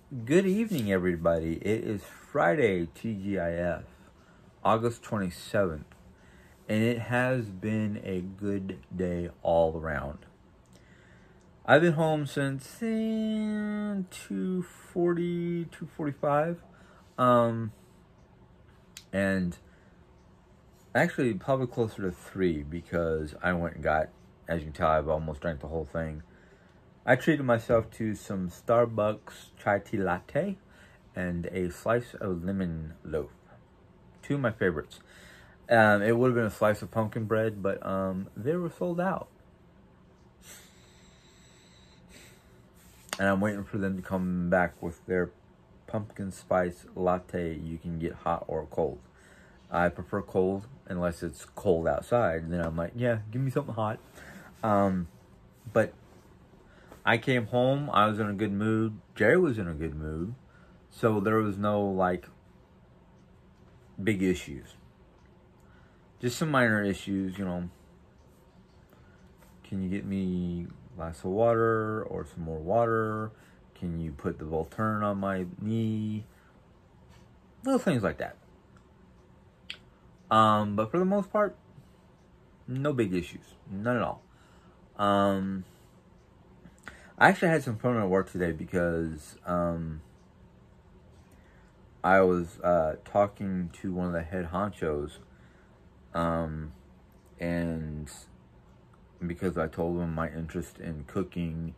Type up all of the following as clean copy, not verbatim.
Good evening, everybody. It is Friday, TGIF, August 27th, and it has been a good day all around. I've been home since 2:40, 2:45, and actually probably closer to 3 because I went and got, as you can tell, I've almost drank the whole thing. I treated myself to some Starbucks chai tea latte and a slice of lemon loaf. Two of my favorites. It would have been a slice of pumpkin bread, but they were sold out. And I'm waiting for them to come back with their pumpkin spice latte. You can get hot or cold. I prefer cold unless it's cold outside. Then I'm like, yeah, give me something hot. But I came home, I was in a good mood, Jerry was in a good mood, so there was no, big issues. Just some minor issues, can you get me a glass of water or some more water? Can you put the Voltaren on my knee? Little things like that. But for the most part, no big issues, none at all. I actually had some fun at work today because I was talking to one of the head honchos, and because I told him my interest in cooking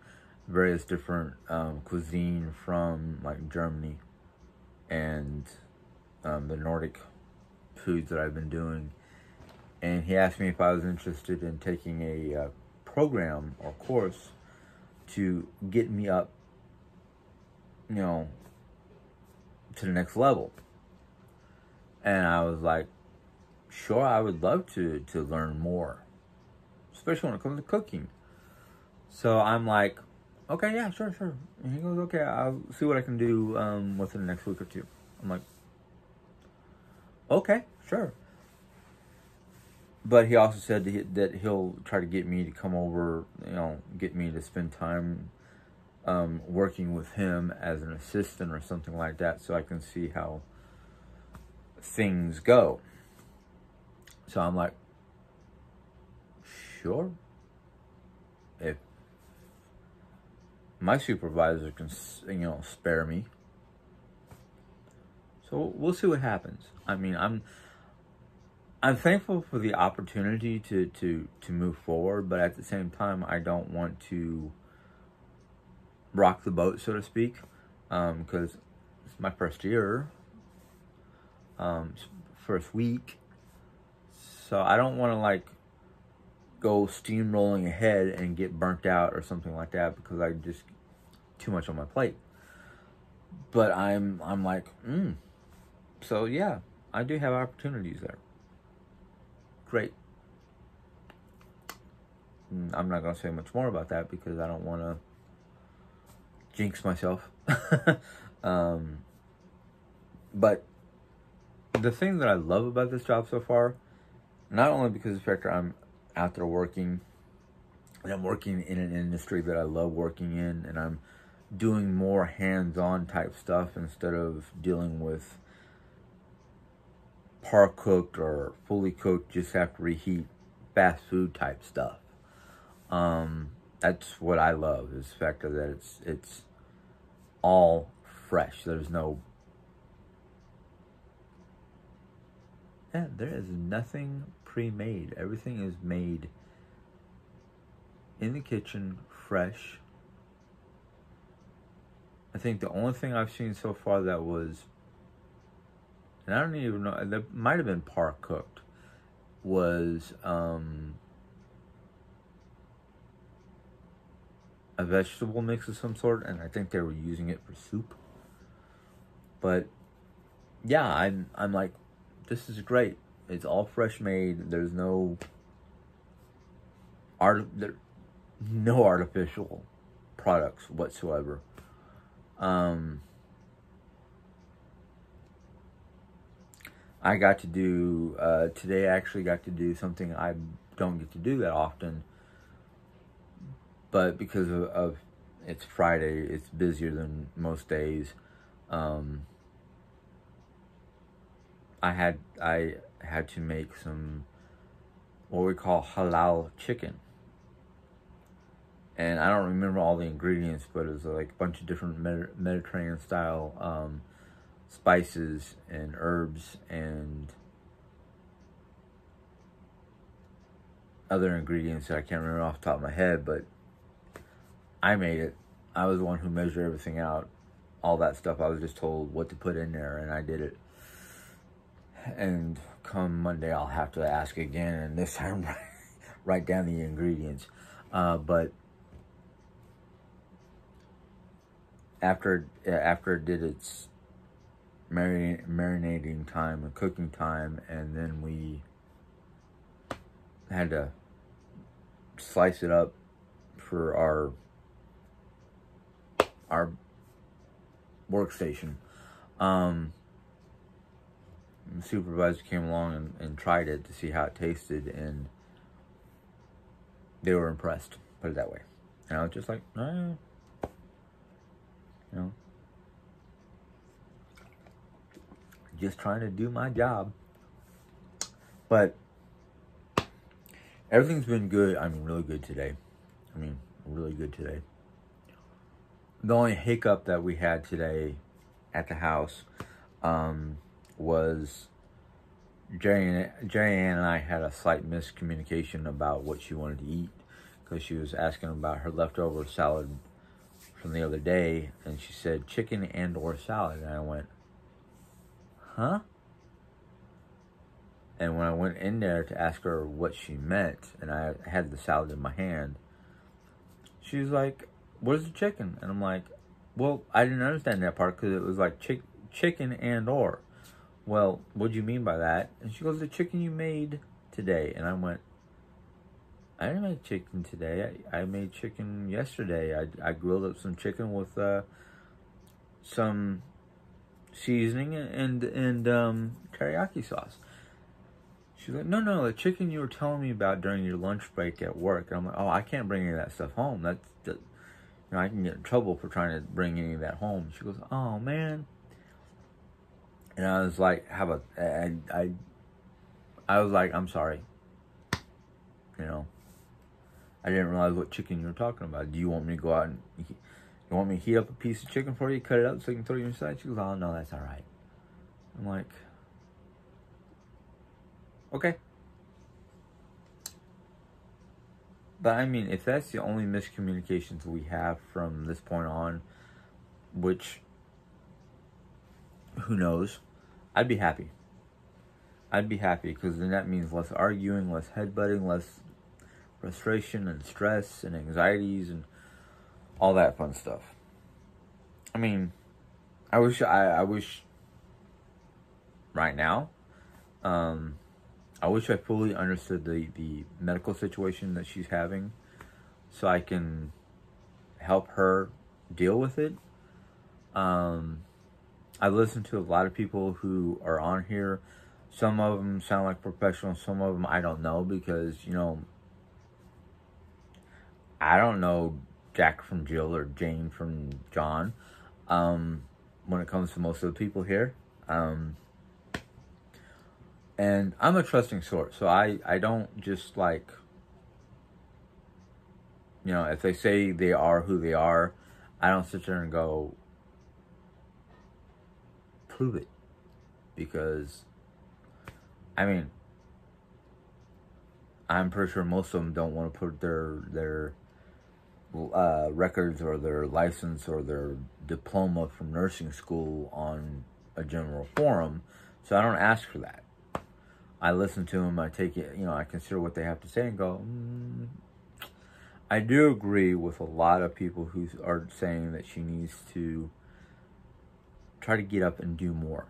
various different cuisine from Germany and the Nordic foods that I've been doing, and he asked me if I was interested in taking a program or course to get me up, to the next level. And I was like, sure, I would love to learn more, especially when it comes to cooking. So I'm like, okay, yeah, sure. And he goes, okay, I'll see what I can do within the next week or two. I'm like, okay, sure. But he also said that he'll try to get me to come over, get me to spend time working with him as an assistant or something like that, so I can see how things go. So I'm like, sure. If my supervisor can, spare me. So we'll see what happens. I mean, I'm thankful for the opportunity to move forward, but at the same time, I don't want to rock the boat, so to speak, because it's my first year, first week, so I don't want to go steamrolling ahead and get burnt out or something like that, because I just too much on my plate. But I'm like, so yeah, I do have opportunities there. Great. I'm not going to say much more about that because I don't want to jinx myself. But the thing that I love about this job so far, not only because of the fact that I'm out there working, and I'm working in an industry that I love working in, and I'm doing more hands-on type stuff instead of dealing with par cooked or fully cooked, just have to reheat fast food type stuff. That's what I love, is the fact that it's all fresh. There's no, there is nothing pre-made. Everything is made in the kitchen, fresh. I think the only thing I've seen so far that was, and I don't even know, that might have been par cooked, was a vegetable mix of some sort, and I think they were using it for soup. But yeah, I'm like, this is great. It's all fresh made. There's no artificial products whatsoever. I got to do, today I actually got to do something I don't get to do that often, but because of it's Friday. It's busier than most days. I had to make some what we call halal chicken. And I don't remember all the ingredients, but it was like a bunch of different Mediterranean style spices and herbs and other ingredients that I can't remember off the top of my head, but I made it. I was the one who measured everything out. All that stuff, I was just told what to put in there, and I did it. And come Monday, I'll have to ask again, and this time write down the ingredients. But after it did its marinating time and cooking time, and then we had to slice it up for our workstation. The supervisor came along and tried it to see how it tasted, and they were impressed, put it that way. And I was just like, you know, just trying to do my job. But everything's been good. I mean, really good today. The only hiccup that we had today at the house was Jerry Ann and I had a slight miscommunication about what she wanted to eat, because she was asking about her leftover salad from the other day, and she said chicken and or salad, and I went, huh? And when I went in there to ask her what she meant, and I had the salad in my hand, she was like, where's the chicken? And I'm like, well, I didn't understand that part, because it was like chicken and or. Well, what do you mean by that? And she goes, the chicken you made today. And I went, I didn't make chicken today. I made chicken yesterday. I grilled up some chicken with some seasoning and teriyaki sauce. She's like, no, the chicken you were telling me about during your lunch break at work. And I'm like, oh, I can't bring any of that stuff home. I can get in trouble for trying to bring any of that home. She goes, oh, man. And I was like, how about, I was like, I'm sorry. I didn't realize what chicken you were talking about. Do you want me to go out and, you want me to heat up a piece of chicken for you, cut it up so you can throw it inside? She goes, oh, no, that's all right. I'm like, okay. But I mean, if that's the only miscommunications we have from this point on, which, who knows, I'd be happy. Because then that means less arguing, less headbutting, less frustration and stress and anxieties and all that fun stuff. I mean, I wish right now, I wish I fully understood the medical situation that she's having, so I can help her deal with it. I've listened to a lot of people who are on here. Some of them sound like professionals. Some of them I don't know, because, I don't know Jack from Jill or Jane from John when it comes to most of the people here. And I'm a trusting sort, so I don't just like, if they say they are who they are, I don't sit there and go, prove it. Because, I mean, I'm pretty sure most of them don't want to put their records or their license or their diploma from nursing school on a general forum, so I don't ask for that. I listen to them, I take it, I consider what they have to say and go, I do agree with a lot of people who are saying that she needs to try to get up and do more.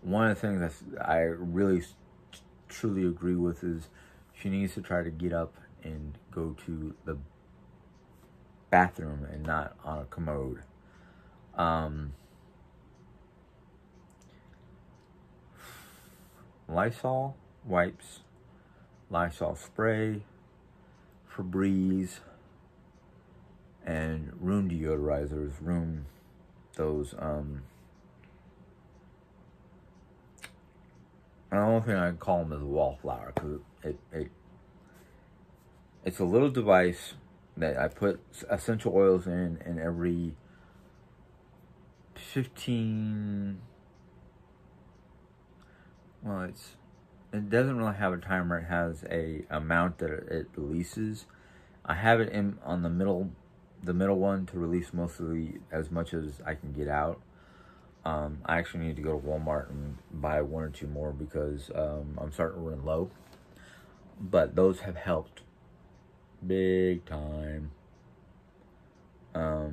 One of the things that I really truly agree with is she needs to try to get up and go to the bathroom and not on a commode. Lysol wipes, Lysol spray, Febreze, and room deodorizers, those, and the only thing I can call them is a wallflower, because it's a little device that I put essential oils in, and every 15, well, it doesn't really have a timer. It has a amount that it releases. I have it in on the middle one to release mostly as much as I can get out. I actually need to go to Walmart and buy 1 or 2 more, because I'm starting to run low. But those have helped big time. So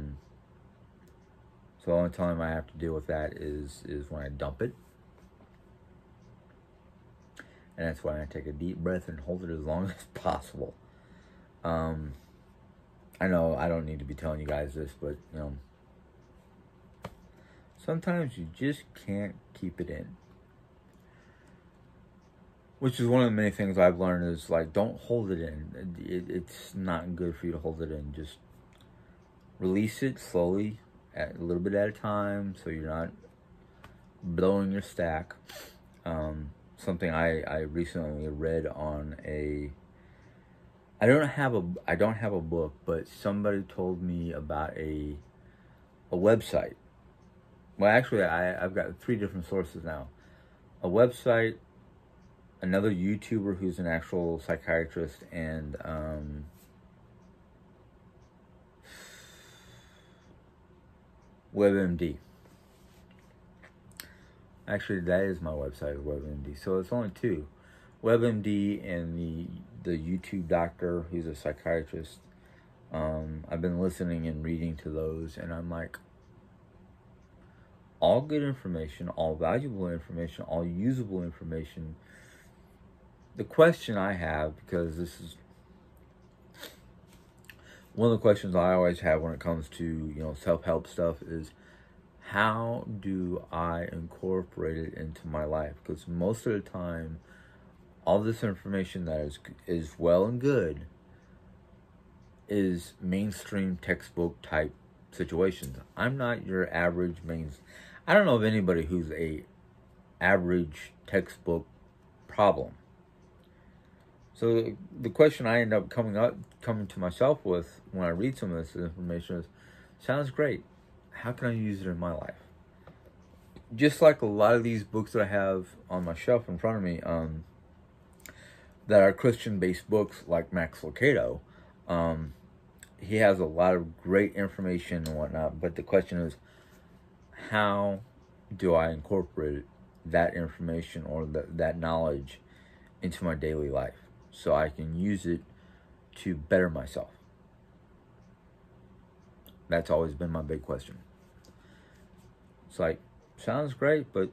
the only time I have to deal with that is when I dump it. And that's why I take a deep breath and hold it as long as possible. I know I don't need to be telling you guys this, but, you know, sometimes you just can't keep it in. Which is one of the many things I've learned is, like, don't hold it in. It's not good for you to hold it in. Just release it slowly, a little bit at a time, so you're not blowing your stack. Something I recently read on I don't have a book, but somebody told me about a website. Well, actually, I've got 3 different sources now. A website, another YouTuber who's an actual psychiatrist, and WebMD. Actually, that is my website, WebMD. So it's only 2. WebMD and the YouTube doctor who's a psychiatrist. I've been listening and reading to those, and I'm like, all good information, all valuable information, all usable information. The question I have, because this is one of the questions I always have when it comes to, you know, self-help stuff, is how do I incorporate it into my life? Because most of the time, all this information that is well and good is mainstream textbook type situations. I'm not your average I don't know of anybody who's a average textbook problem. So the question I end up coming to myself with when I read some of this information is, sounds great. How can I use it in my life? Just like a lot of these books that I have on my shelf in front of me, that are Christian-based books, like Max Lucado, he has a lot of great information and whatnot, but the question is, how do I incorporate that information or that knowledge into my daily life so I can use it to better myself? That's always been my big question. It's like, sounds great, but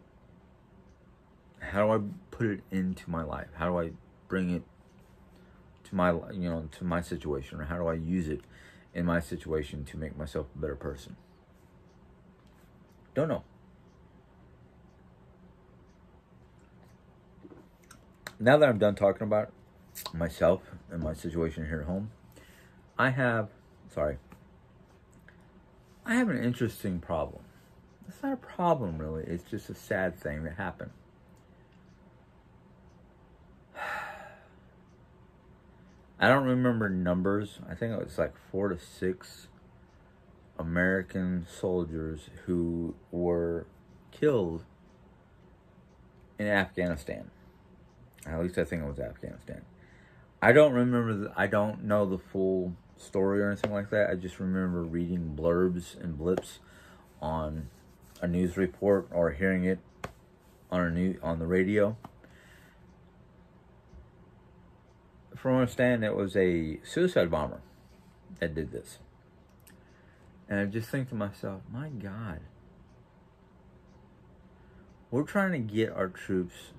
how do I put it into my life? How do I bring it to my situation, or how do I use it in my situation to make myself a better person? Don't know. Now that I'm done talking about myself and my situation here at home, I have an interesting problem. It's not a problem, really. It's just a sad thing that happened. I don't remember numbers. I think it was like 4 to 6 American soldiers who were killed in Afghanistan. At least I think it was Afghanistan. I don't remember, I don't know the full story or anything like that. I just remember reading blurbs and blips on a news report or hearing it on the radio. From what I understand, it was a suicide bomber that did this. And I just think to myself, my God, we're trying to get our troops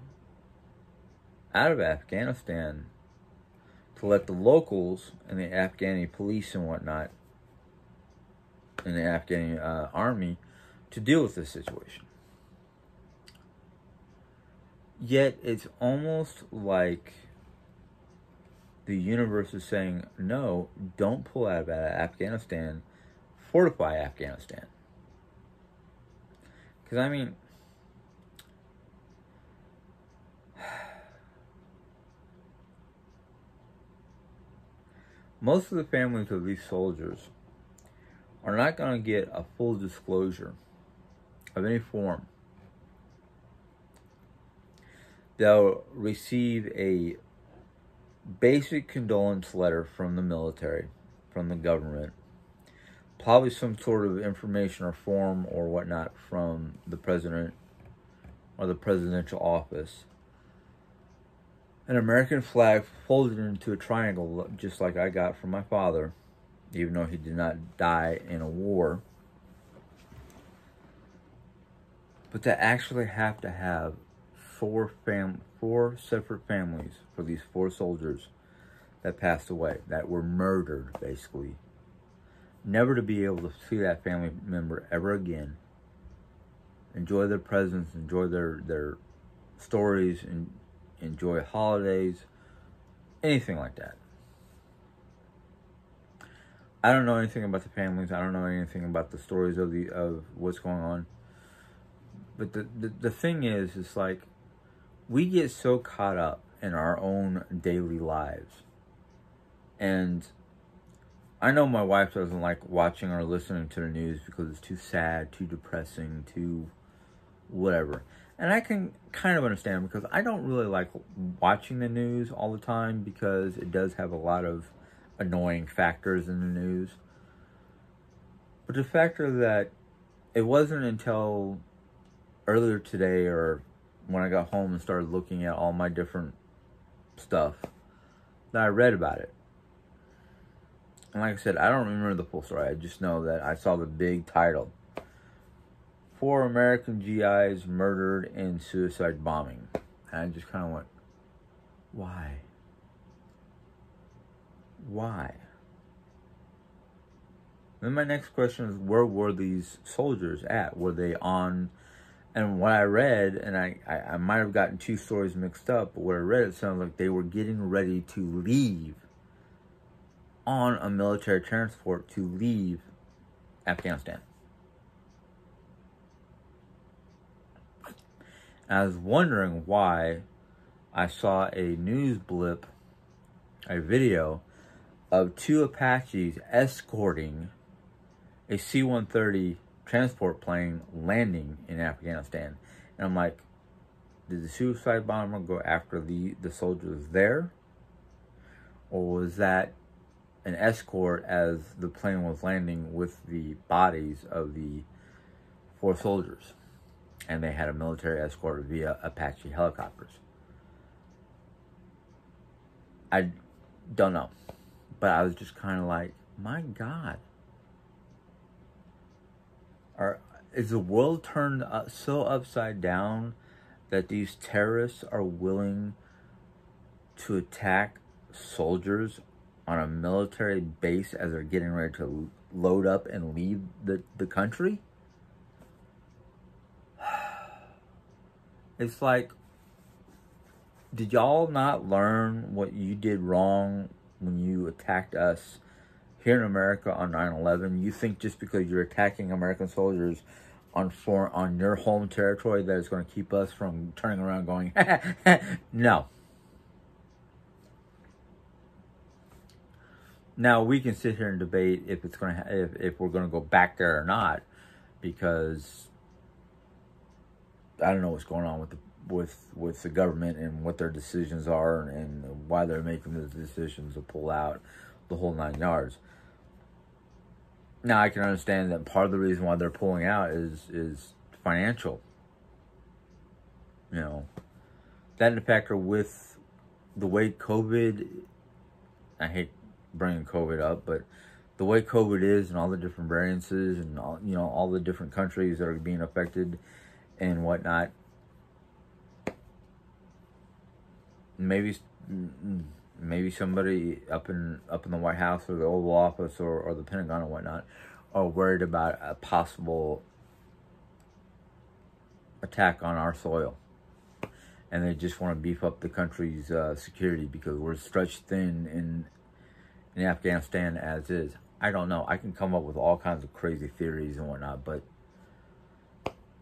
out of Afghanistan to let the locals and the Afghani police and whatnot and the Afghani army to deal with this situation. Yet it's almost like the universe is saying, no, don't pull out of Afghanistan. fortify Afghanistan. Because, I mean, most of the families of these soldiers are not going to get a full disclosure of any form. They'll receive a basic condolence letter from the military, from the government, probably some sort of information or form or whatnot from the president or the presidential office. An American flag folded into a triangle, just like I got from my father, even though he did not die in a war. But to actually have to have four separate families for these 4 soldiers that passed away, that were murdered, basically. Never to be able to see that family member ever again. Enjoy their presence, enjoy their stories, and enjoy holidays, anything like that. I don't know anything about the families. I don't know anything about the stories of what's going on. But the thing is, it's like, we get so caught up in our own daily lives. And I know my wife doesn't like watching or listening to the news because it's too sad, too depressing, too whatever. And I can kind of understand, because I don't really like watching the news all the time, because it does have a lot of annoying factors in the news. But the factor that it wasn't until earlier today, or when I got home and started looking at all my different stuff, that I read about it. And like I said, I don't remember the full story. I just know that I saw the big title: 4 American GIs murdered in suicide bombing. And I just kind of went, why? Why? Then my next question is, where were these soldiers at? Were they on... And what I read, and I might have gotten 2 stories mixed up, but what I read, it sounded like they were getting ready to leave on a military transport to leave Afghanistan. I was wondering why I saw a news blip, a video of 2 Apaches escorting a C-130 transport plane landing in Afghanistan. And I'm like, did the suicide bomber go after the soldiers there? Or was that an escort as the plane was landing with the bodies of the 4 soldiers? And they had a military escort via Apache helicopters. I don't know. But I was just kind of like, my God. Is the world turned so upside down that these terrorists are willing to attack soldiers on a military base as they're getting ready to load up and leave the country? It's like, did y'all not learn what you did wrong when you attacked us here in America on 9/11? You think just because you're attacking American soldiers on your home territory that it's going to keep us from turning around going, no. Now we can sit here and debate if it's going to if we're going to go back there or not, because I don't know what's going on with the government and what their decisions are and why they're making the decisions to pull out, the whole 9 yards. Now I can understand that part of the reason why they're pulling out is financial. You know, that in a factor with the way COVID, I hate bringing COVID up, but the way COVID is and all the different variances and all, you know, all the different countries that are being affected and whatnot, maybe somebody up in the White House or the Oval Office or the Pentagon and whatnot are worried about a possible attack on our soil, and they just want to beef up the country's security because we're stretched thin in Afghanistan as is. I don't know. I can come up with all kinds of crazy theories and whatnot, but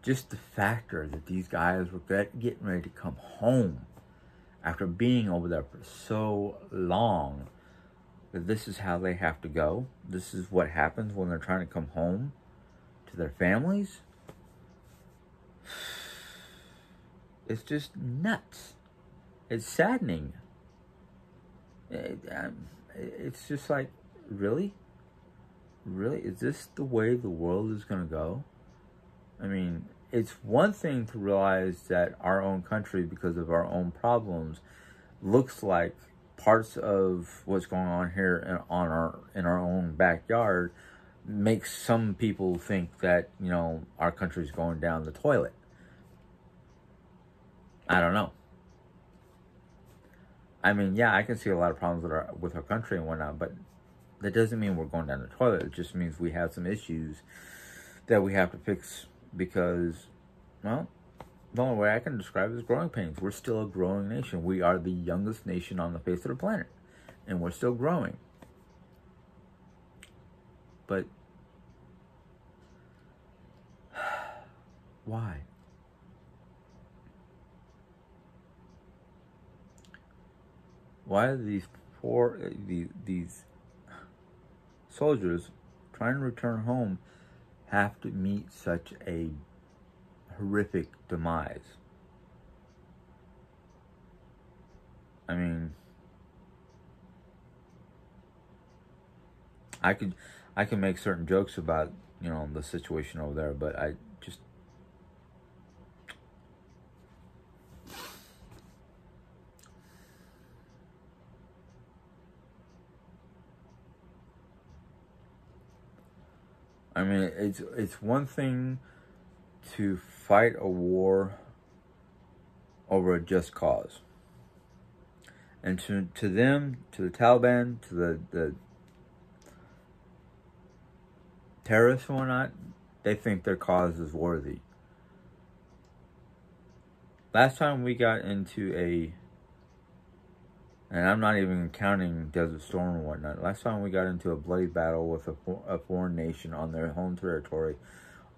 just the factor that these guys were getting ready to come home after being over there for so long, that this is how they have to go. This is what happens when they're trying to come home to their families. It's just nuts. It's saddening. It's just like, really? Really? Is this the way the world is going to go? I mean, it's one thing to realize that our own country, because of our own problems, looks like parts of what's going on here in our own backyard makes some people think that, you know, our country's going down the toilet. I don't know. I mean, yeah, I can see a lot of problems with our country and whatnot, but that doesn't mean we're going down the toilet. It just means we have some issues that we have to fix because, well, the only way I can describe it is growing pains. We're still a growing nation. We are the youngest nation on the face of the planet, and we're still growing. But why? Why are these soldiers trying to return home have to meet such a horrific demise? I mean, I can make certain jokes about, you know, the situation over there, but I just, I mean, it's one thing to fight a war over a just cause. And to them, to the Taliban, to the terrorists and whatnot, they think their cause is worthy. Last time we got into and I'm not even counting Desert Storm and whatnot, last time we got into a bloody battle with a foreign nation on their home territory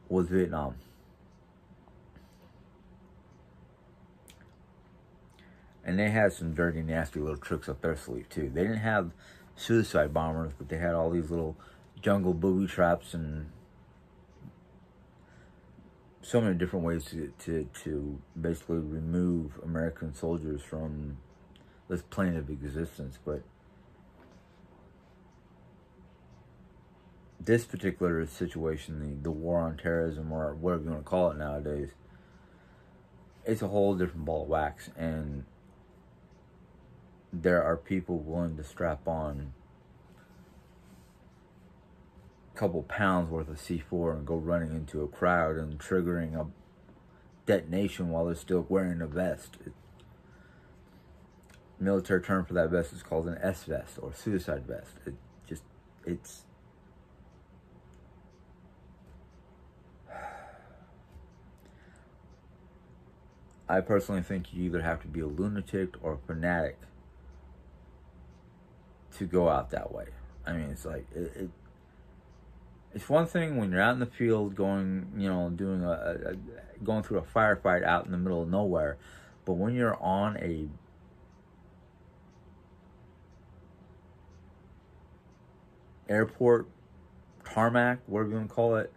was Vietnam. And they had some dirty, nasty little tricks up their sleeve, too. They didn't have suicide bombers, but they had all these little jungle booby traps and so many different ways to basically remove American soldiers from this plane of existence. But this particular situation, the war on terrorism, or whatever you want to call it nowadays, it's a whole different ball of wax. And there are people willing to strap on a couple pounds worth of C4 and go running into a crowd and triggering a detonation while they're still wearing a vest. Military term for that vest is called an S vest or suicide vest. It's I personally think you either have to be a lunatic or a fanatic to go out that way. I mean, it's like it's one thing when you're out in the field going, you know, doing going through a firefight out in the middle of nowhere, but when you're on a airport tarmac, whatever you want to call it,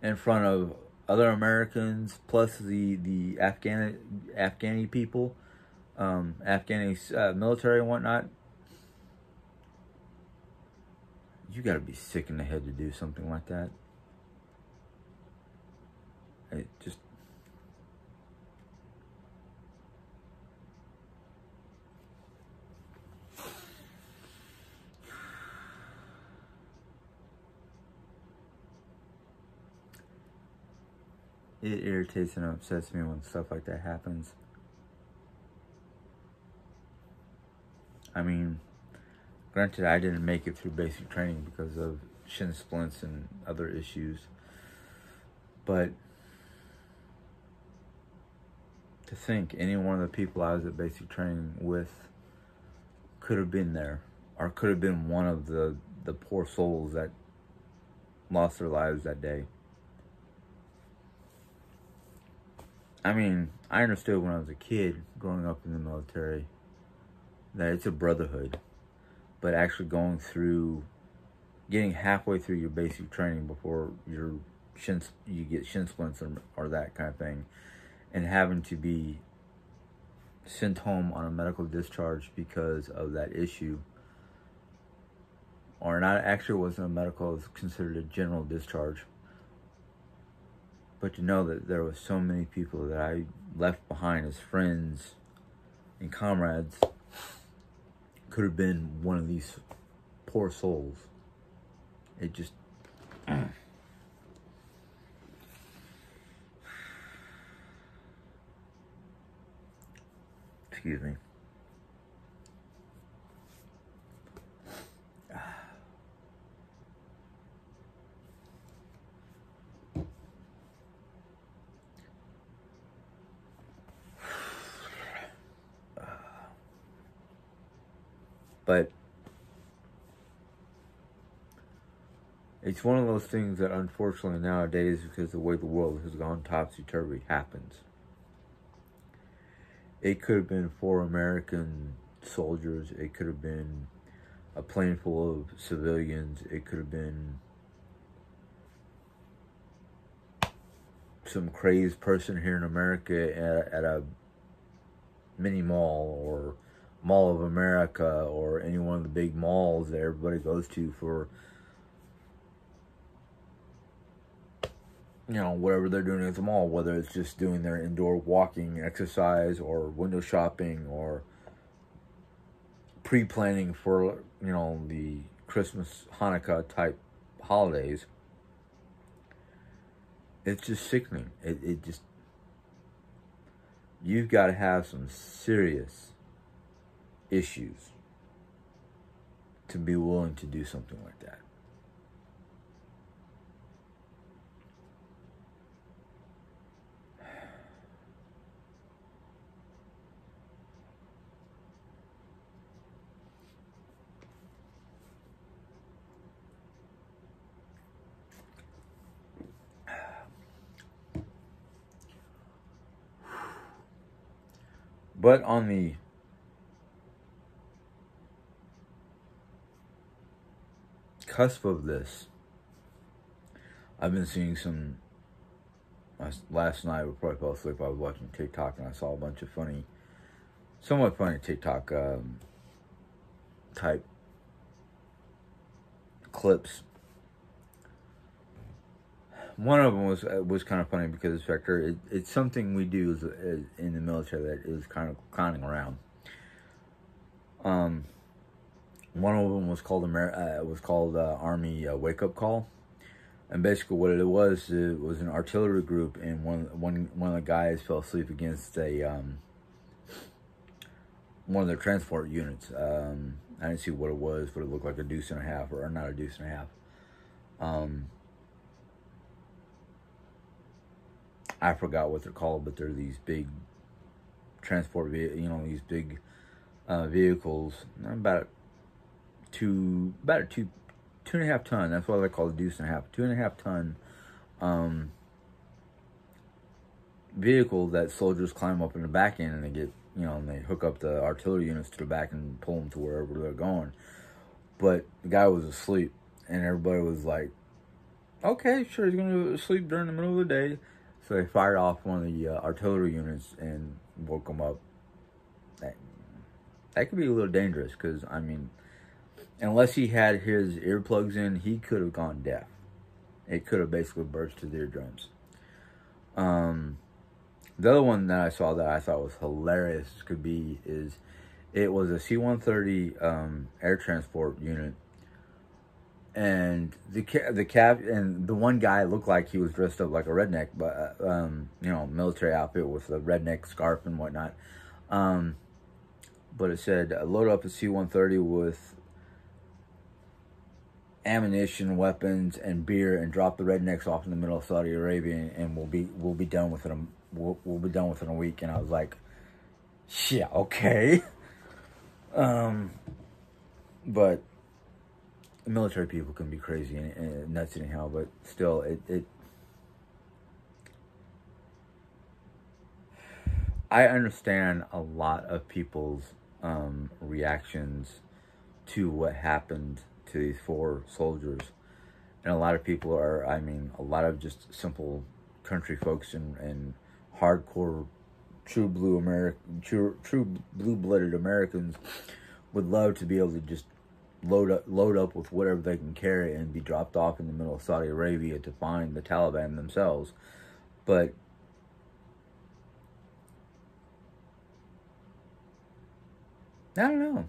in front of other Americans plus the Afghani people, Afghani military and whatnot, you got to be sick in the head to do something like that. It just, it irritates and upsets me when stuff like that happens. I mean, granted, I didn't make it through basic training because of shin splints and other issues. But to think any one of the people I was at basic training with could have been there or could have been one of the poor souls that lost their lives that day. I mean, I understood when I was a kid growing up in the military that it's a brotherhood, but actually getting halfway through your basic training before you get shin splints or that kind of thing, and having to be sent home on a medical discharge because of that issue, or not, actually it wasn't a medical, it was considered a general discharge. But to know that there was so many people that I left behind as friends and comrades could have been one of these poor souls. It just... Excuse me. But it's one of those things that unfortunately nowadays, because the way the world has gone topsy-turvy, happens. It could have been 4 American soldiers. It could have been a plane full of civilians. It could have been some crazed person here in America at a mini mall or Mall of America or any one of the big malls that everybody goes to for, you know, whatever they're doing at the mall, whether it's just doing their indoor walking exercise or window shopping or pre-planning for, you know, the Christmas, Hanukkah type holidays. It's just sickening. It just, you've got to have some serious issues to be willing to do something like that. But on the cusp of this, I've been seeing some, last night before I fell asleep, I was watching TikTok and I saw a bunch of somewhat funny TikTok type clips. One of them was kind of funny because it's something we do as in the military that is kind of clowning around. One of them was called Army Wake Up Call, and basically what it was an artillery group, and one of the guys fell asleep against one of their transport units. I didn't see what it was, but it looked like a deuce and a half, or not a deuce and a half. I forgot what they're called, but they're these big transport, these big vehicles, about 2.5 ton. That's why they call it deuce and a half. 2.5 ton vehicle that soldiers climb up in the back end, and they get, and they hook up the artillery units to the back and pull them to wherever they're going. But the guy was asleep, and everybody was like, okay, sure, he's going to sleep during the middle of the day. So they fired off one of the artillery units and woke him up. That could be a little dangerous, because, I mean, unless he had his earplugs in, he could have gone deaf. It could have basically burst his eardrums. The other one that I saw that I thought was hilarious is it was a C-130 air transport unit, and the one guy looked like he was dressed up like a redneck, but military outfit with a redneck scarf and whatnot. But it said, load up a C-130 with ammunition, weapons, and beer, and drop the rednecks off in the middle of Saudi Arabia, and we'll be done with it. We'll be done within a week. And I was like, yeah, okay. But military people can be crazy and nuts anyhow, but still, I understand a lot of people's reactions to what happened to these 4 soldiers. And a lot of people are, I mean, a lot of just simple country folks and hardcore true blue-blooded Americans would love to be able to just load up with whatever they can carry and be dropped off in the middle of Saudi Arabia to find the Taliban themselves. But I don't know.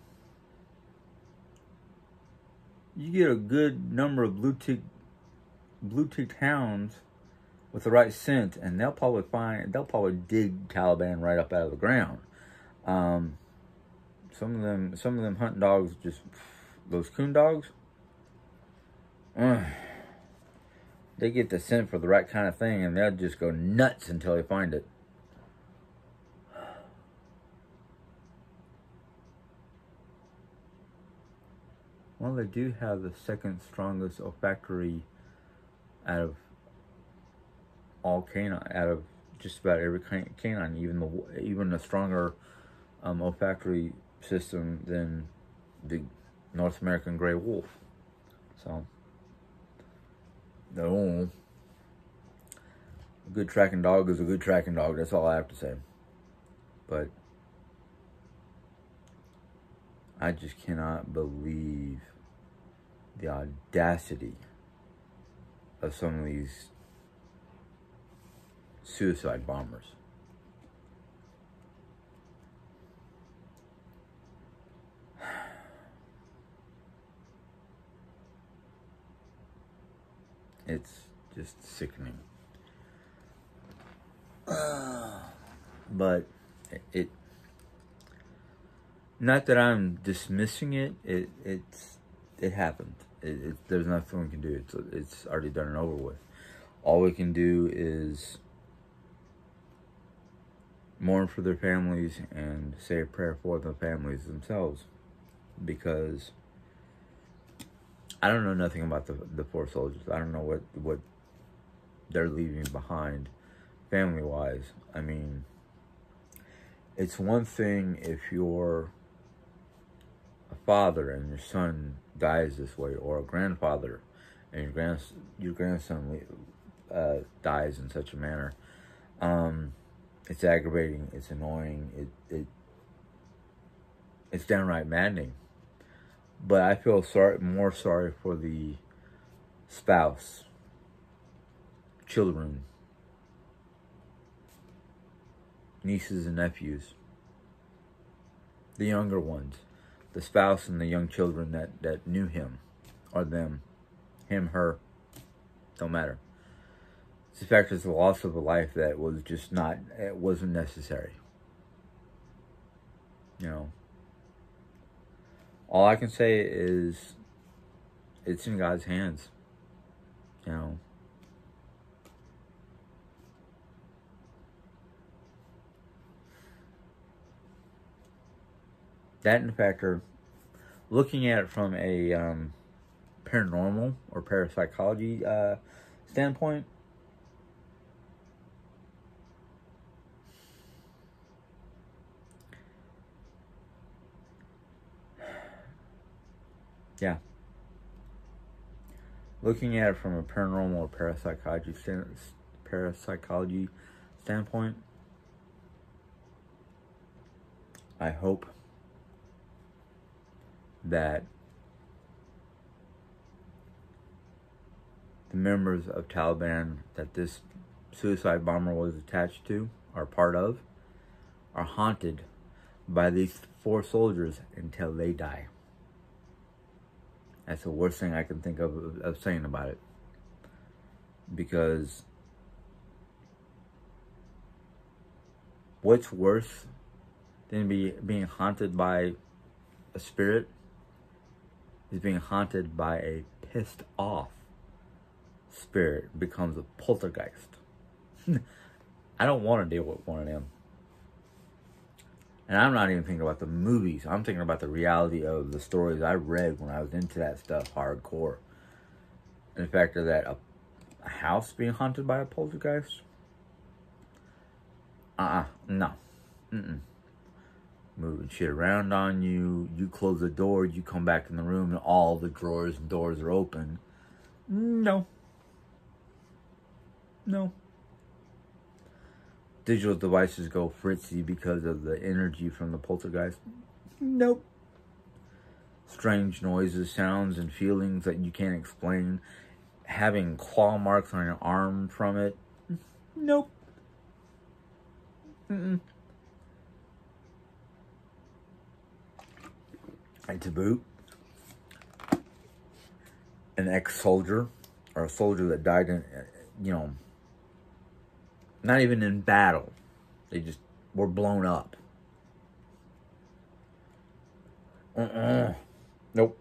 You get a good number of blue-ticked hounds with the right scent, and they'll probably dig Taliban right up out of the ground. Some of them hunting dogs, just those coon dogs. They get the scent for the right kind of thing, and they'll just go nuts until they find it. Well, they do have the second strongest olfactory out of all canine, out of just about every canine, even a stronger olfactory system than the North American gray wolf. So, no, a good tracking dog is a good tracking dog. That's all I have to say. But I just cannot believe the audacity of some of these suicide bombers. It's just sickening. But it not that I'm dismissing it. It happened. There's nothing we can do. It's already done and over with. All we can do is mourn for their families and say a prayer for the families themselves, because I don't know nothing about the 4 soldiers. I don't know what they're leaving behind family-wise. I mean, it's one thing if you're a father and your son dies this way, or a grandfather and your grandson dies in such a manner. It's aggravating. It's annoying. It's downright maddening. But I feel more sorry for the spouse, children, nieces and nephews, the younger ones, the spouse and the young children that knew him or them, him, her, don't matter. It's the fact it's the loss of a life that was just it wasn't necessary. You know, all I can say is it's in God's hands. You know, that in fact are looking at it from a paranormal or parapsychology standpoint. Yeah. Looking at it from a paranormal or parapsychology standpoint, I hope that the members of Taliban that this suicide bomber was attached to, or part of, are haunted by these 4 soldiers until they die. That's the worst thing I can think of saying about it. Because what's worse than being haunted by a spirit is being haunted by a pissed off spirit. Becomes a poltergeist. I don't want to deal with one of them. And I'm not even thinking about the movies. I'm thinking about the reality of the stories I read when I was into that stuff hardcore. And the fact of that a house being haunted by a poltergeist? No. Moving shit around on you. You close the door, you come back in the room, and all the drawers and doors are open. No. Digital devices go fritzy because of the energy from the poltergeist? Nope. Strange noises, sounds, and feelings that you can't explain. Having claw marks on your arm from it? Nope. And to boot, an ex-soldier, or a soldier that died in, not even in battle. They just were blown up. Nope.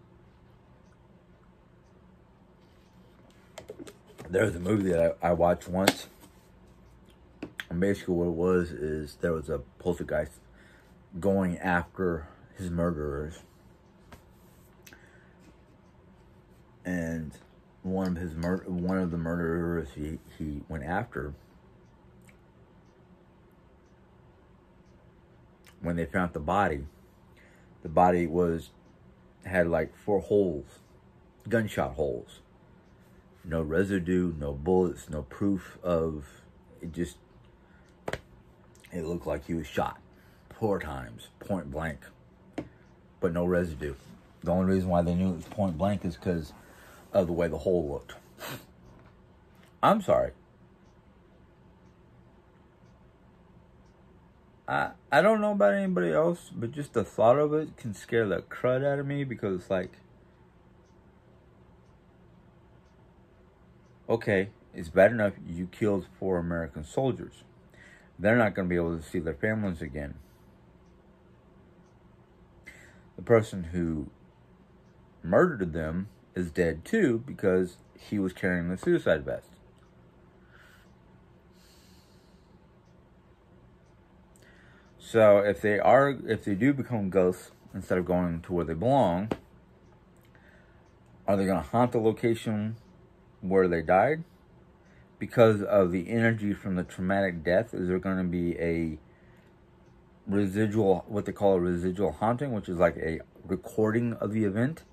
There's a movie that I watched once. And basically what it was is there was a poltergeist going after his murderers. And one of the murderers he went after, when they found the body had like 4 holes, gunshot holes. No residue, no bullets, no proof of it. It looked like he was shot 4 times, point blank, but no residue. The only reason why they knew it was point blank is because of the way the hole looked. I'm sorry. I don't know about anybody else, but just the thought of it can scare the crud out of me, because it's like, okay, it's bad enough you killed 4 American soldiers. They're not going to be able to see their families again. The person who murdered them is dead too, because he was carrying the suicide vest. So if they do become ghosts instead of going to where they belong, are they going to haunt the location where they died? Because of the energy from the traumatic death, is there going to be a residual, what they call a residual haunting, which is like a recording of the event?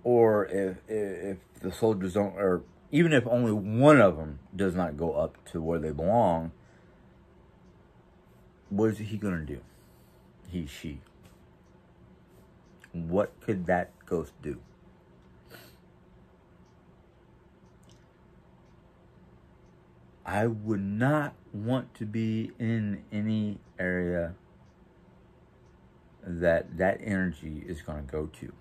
Or if the soldiers don't, or even if only one of them does not go up to where they belong, what is he going to do? He, she. What could that ghost do? I would not want to be in any area that energy is going to go to.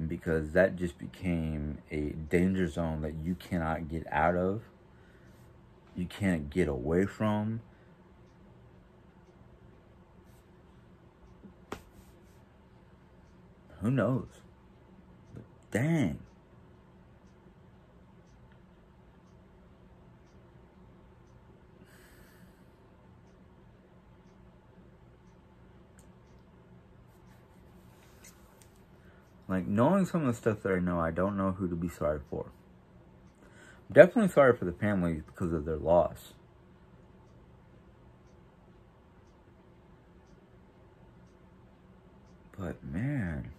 Because that just became a danger zone that you cannot get out of. You can't get away from. Who knows? But dang. Like, knowing some of the stuff that I know, I don't know who to be sorry for. I'm definitely sorry for the families because of their loss. But man,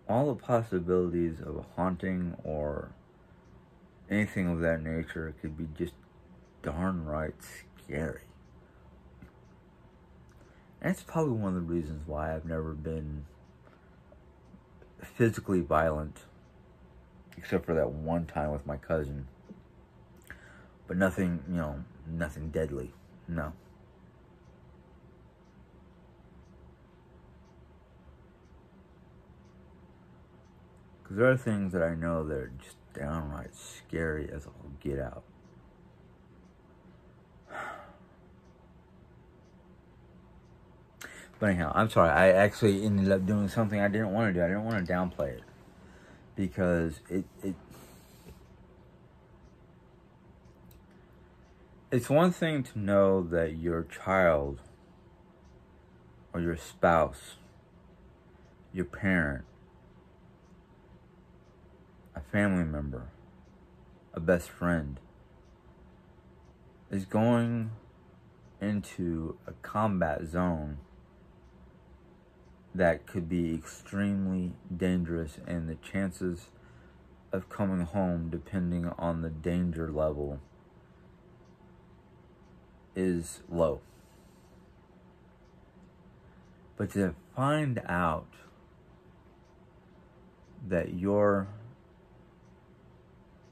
all the possibilities of a haunting or anything of that nature could be just darn right scary. And it's probably one of the reasons why I've never been physically violent, except for that one time with my cousin. But nothing, nothing deadly. No. Because there are things that I know that are just downright scary as all get out. But anyhow, I'm sorry. I actually ended up doing something I didn't want to do. I didn't want to downplay it. Because It's one thing to know that your child or your spouse, your parent, a family member, a best friend is going into a combat zone that could be extremely dangerous, and the chances of coming home, depending on the danger level, is low. But to find out that your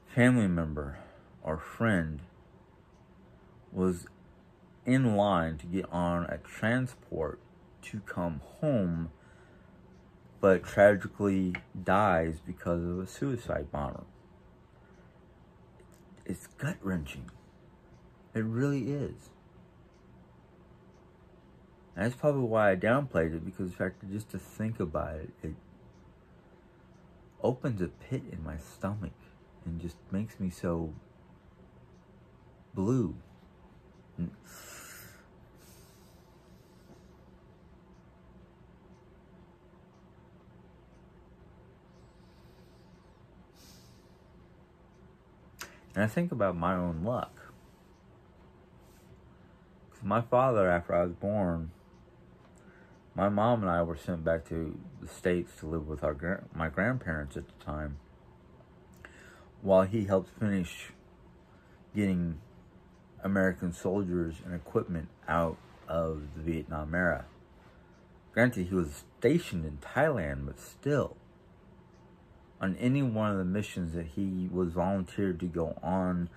family member or friend was in line to get on a transport to come home, but tragically dies because of a suicide bomber, it's gut-wrenching. It really is. And that's probably why I downplayed it, because in fact, just to think about it, it opens a pit in my stomach and just makes me so blue. And I think about my own luck. Because my father, after I was born, my mom and I were sent back to the States to live with my grandparents at the time, while he helped finish getting American soldiers and equipment out of the Vietnam era. Granted, he was stationed in Thailand, but still, on any one of the missions that he was volunteered to go on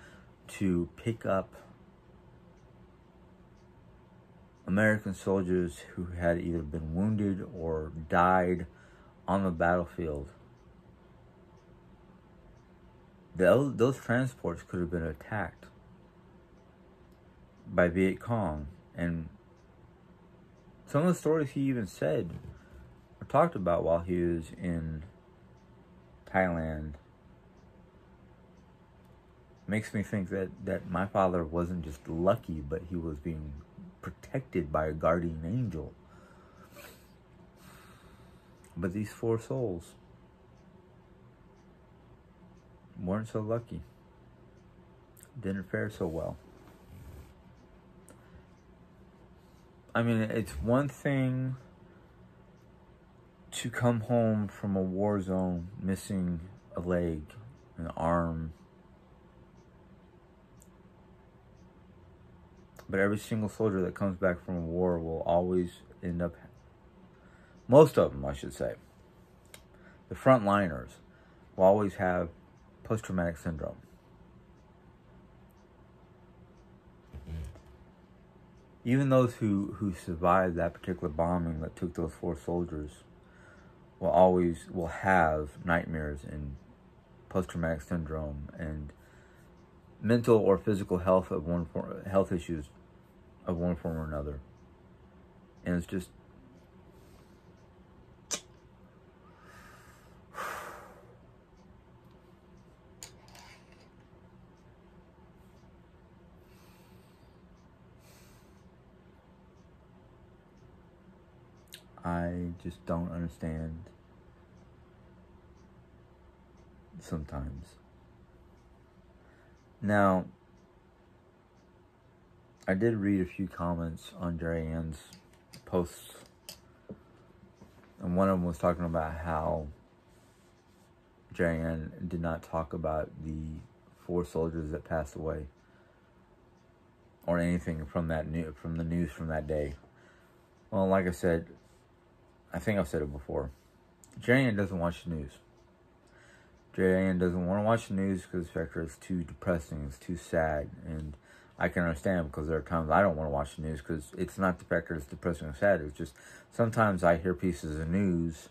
to pick up American soldiers who had either been wounded or died on the battlefield, those transports could have been attacked by Viet Cong. And some of the stories he even said or talked about while he was in Thailand makes me think that my father wasn't just lucky, but he was being protected by a guardian angel. But these 4 souls weren't so lucky. Didn't fare so well. I mean, it's one thing to come home from a war zone missing a leg, an arm, but every single soldier that comes back from a war will always end up, most of them I should say, the frontliners will always have post-traumatic syndrome. Even those who survived that particular bombing that took those 4 soldiers will have nightmares and post-traumatic syndrome and mental or physical health issues of one form or another. And it's just I just don't understand sometimes. Now, I did read a few comments on Jerry Ann's posts, and one of them was talking about how Jerry Ann did not talk about the 4 soldiers that passed away, or anything from the news from that day. Well, like I said, I think I've said it before, Jerry Ann doesn't watch the news. Jerry Ann doesn't want to watch the news because it's too depressing, it's too sad, and I can understand, because there are times I don't want to watch the news because it's not the fact that it's depressing or sad. It's just sometimes I hear pieces of news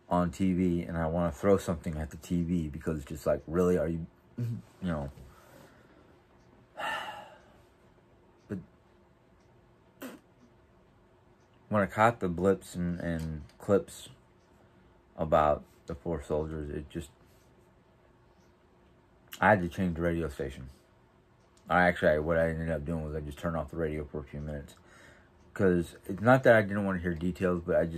on TV and I want to throw something at the TV because it's just like, really, are you, But when I caught the blips and clips about the 4 soldiers, I had to change the radio station. What I ended up doing was I just turned off the radio for a few minutes. Because it's not that I didn't want to hear details, but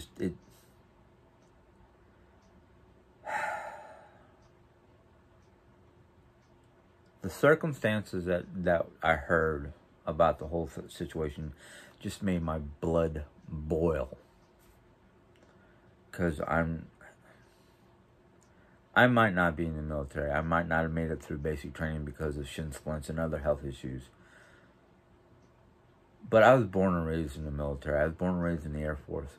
the circumstances that I heard about the whole situation just made my blood boil. Because I might not be in the military. I might not have made it through basic training because of shin splints and other health issues. But I was born and raised in the military. I was born and raised in the Air Force.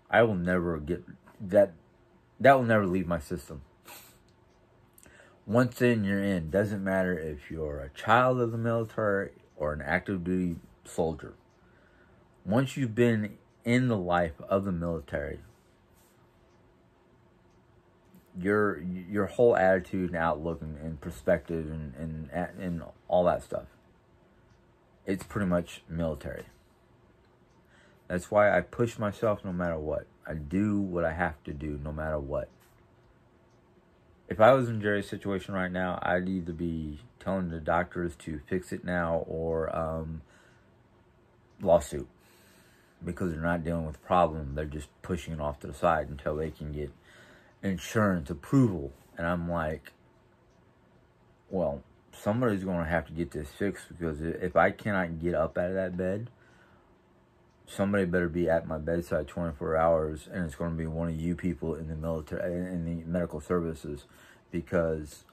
I will never get that. That will never leave my system. Once in, you're in. Doesn't matter if you're a child of the military or an active duty soldier. Once you've been in the life of the military, your whole attitude and outlook and perspective and all that stuff, it's pretty much military. That's why I push myself no matter what. I do what I have to do no matter what. If I was in Jerry's situation right now, I'd either be telling the doctors to fix it now or lawsuit. Because they're not dealing with the problem. They're just pushing it off to the side until they can get insurance approval. And I'm like, well, somebody's going to have to get this fixed, because if I cannot get up out of that bed, somebody better be at my bedside 24 hours, and it's going to be one of you people in the military, in the medical services, because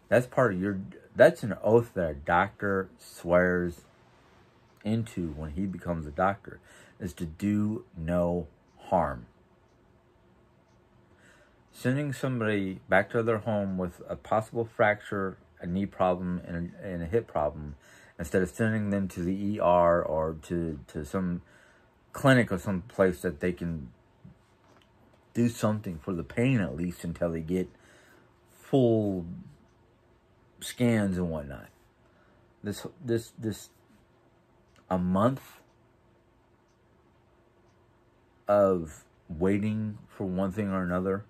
that's part of that's an oath that a doctor swears into when he becomes a doctor, is to do no harm. Sending somebody back to their home with a possible fracture, a knee problem, and a hip problem, instead of sending them to the ER or to some clinic or some place that they can do something for the pain, at least until they get full scans and whatnot. This a month of waiting for one thing or another,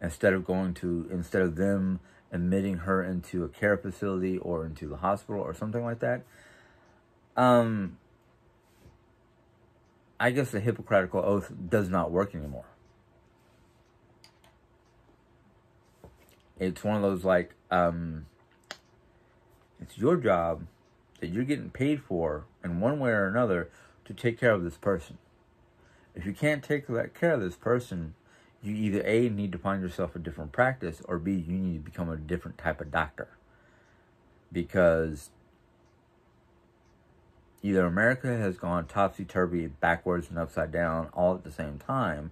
instead of them admitting her into a care facility or into the hospital or something like that. I guess the Hippocratic Oath does not work anymore. It's one of those, like, it's your job that you're getting paid for in one way or another to take care of this person. If you can't take care of this person, you either A, need to find yourself a different practice, or B, you need to become a different type of doctor. Because either America has gone topsy-turvy, backwards and upside down, all at the same time.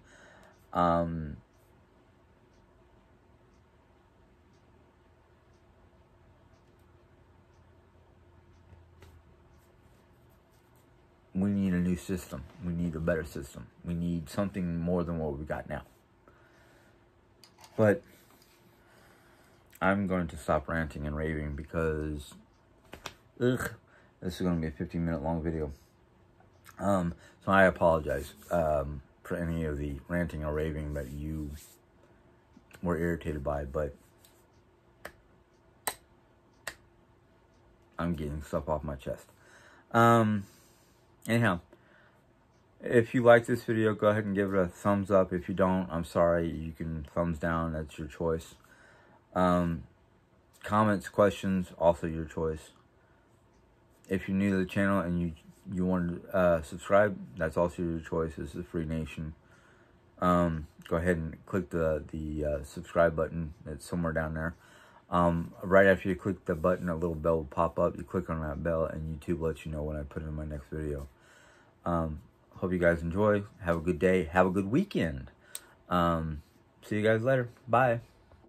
We need a new system. We need a better system. We need something more than what we got now. But I'm going to stop ranting and raving, because this is going to be a 15-minute long video. So I apologize for any of the ranting or raving that you were irritated by, but I'm getting stuff off my chest. Anyhow, if you like this video, go ahead and give it a thumbs up. If you don't, I'm sorry. You can thumbs down. That's your choice. Comments, questions, also your choice. If you're new to the channel and you want to subscribe, that's also your choice. This is a free nation. Go ahead and click the subscribe button. It's somewhere down there. Right after you click the button, a little bell will pop up. You click on that bell, and YouTube lets you know when I put in my next video. Hope you guys enjoy. Have a good day. Have a good weekend. See you guys later. Bye.